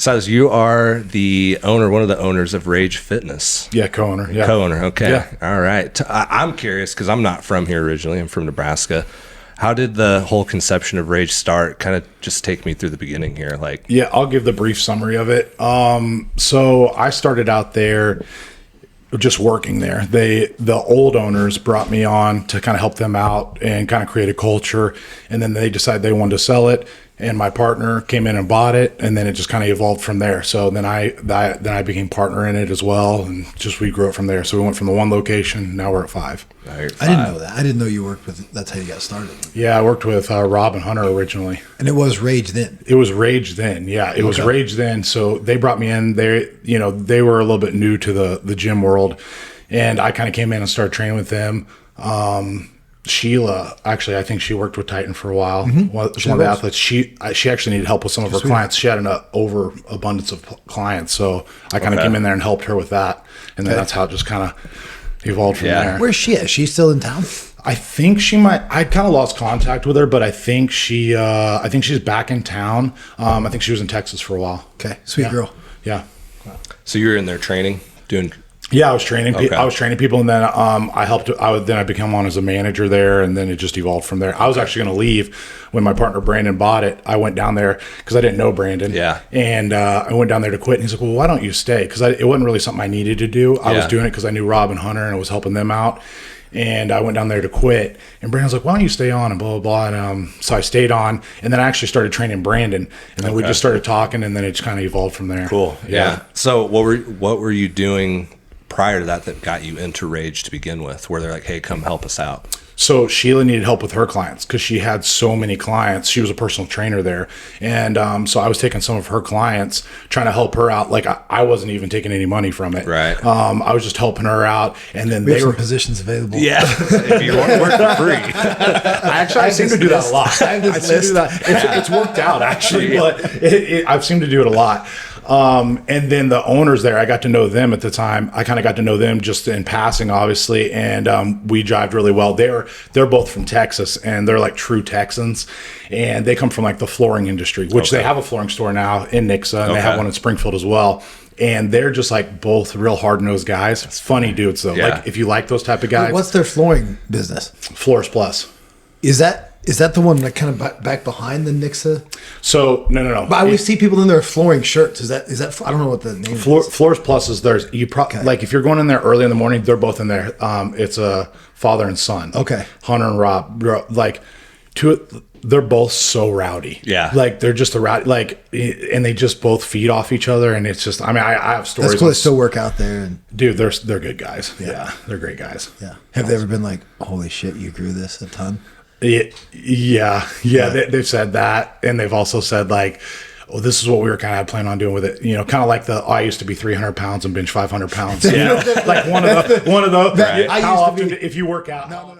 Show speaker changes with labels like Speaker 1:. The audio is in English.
Speaker 1: Silas, you are the owner, one of the owners of Rage Fitness.
Speaker 2: Yeah, co-owner. Yeah.
Speaker 1: Co-owner. Okay.
Speaker 2: Yeah.
Speaker 1: All right. I'm curious because I'm not from here originally. I'm from Nebraska. How did the whole conception of Rage start? Kind of just take me through the beginning here.
Speaker 2: Yeah, I'll give the brief summary of it. So I started out there just working there. The old owners brought me on to kind of help them out and kind of create a culture. And then they decided they wanted to sell it. And my partner came in and bought it, and then it just kind of evolved from there. So then I became partner in it as well, and just we grew it from there. So we went from the one location, now we're at 5.
Speaker 3: I didn't know that. I didn't know you worked with. That's how you got started.
Speaker 2: Yeah, I worked with Rob and Hunter originally.
Speaker 3: And it was Rage then.
Speaker 2: It was Rage then. Yeah, it was Rage then. So they brought me in. They were a little bit new to the gym world, and I kind of came in and started training with them. Sheila, actually, I think she worked with Titan for a while. One of the athletes. She actually needed help with some of her clients. She had an overabundance of clients, so I kind of came in there and helped her with that, and then that's how it just kind of evolved from there.
Speaker 3: Where's she at? Is she still in town?
Speaker 2: I think she might. I kind of lost contact with her, but I think she's back in town. I think she was in Texas for a while.
Speaker 3: Okay, sweet girl.
Speaker 2: Yeah.
Speaker 1: So you're in there training, doing.
Speaker 2: Yeah, I was training. I was training people, and then I helped. Then I became on as a manager there, and then it just evolved from there. I was actually going to leave when my partner Brandon bought it. I went down there because I didn't know Brandon.
Speaker 1: Yeah.
Speaker 2: And I went down there to quit, and he's like, "Well, why don't you stay?" Because it wasn't really something I needed to do. I was doing it because I knew Rob and Hunter, and I was helping them out. And I went down there to quit, and Brandon's like, "Why don't you stay on?" and blah blah blah. And so I stayed on, and then I actually started training Brandon, and then we just started talking, and then it just kind of evolved from there.
Speaker 1: Cool. Yeah. So what were you doing prior to that got you into Rage to begin with, where they're like, hey, come help us out?
Speaker 2: So Sheila needed help with her clients because she had so many clients. She was a personal trainer there. And so I was taking some of her clients, trying to help her out. Like I wasn't even taking any money from it.
Speaker 1: Right.
Speaker 2: I was just helping her out. And then
Speaker 3: they were positions available.
Speaker 1: Yeah. If you want to work for free.
Speaker 2: I seem to do that a lot. I seem to do that. It's worked out actually, but I've seemed to do it a lot. And then the owners there, I got to know them at the time. I kind of got to know them just in passing, obviously, and we jived really well. They're both from Texas, and they're like true Texans, and they come from like the flooring industry, which they have a flooring store now in Nixa, and they have one in Springfield as well. And they're just like both real hard-nosed guys. It's funny dudes though. Like if you like those type of guys.
Speaker 3: What's their flooring business?
Speaker 2: Floors Plus.
Speaker 3: Is that the one that kind of back behind the Nixa?
Speaker 2: So no.
Speaker 3: But I always see people in their flooring shirts. Is that? I don't know what the name is.
Speaker 2: Floors Plus is theirs. Like if you're going in there early in the morning, they're both in there. It's a father and son.
Speaker 3: Okay.
Speaker 2: Hunter and Rob, they're both so rowdy.
Speaker 1: Yeah.
Speaker 2: Like they're just a rowdy, and they just both feed off each other, and it's just. I mean, I have stories.
Speaker 3: That's cool. They still work out there,
Speaker 2: dude. They're good guys. Yeah, they're great guys.
Speaker 3: Yeah. Have they ever been like, holy shit, you grew this a ton?
Speaker 2: Yeah. They've said that, and they've also said like, "Oh, this is what we were kind of planning on doing with it." You know, kind of like I used to be 300 pounds and bench 500 pounds. Yeah, like one of those.
Speaker 3: Right.
Speaker 2: How often if you work out?
Speaker 3: No.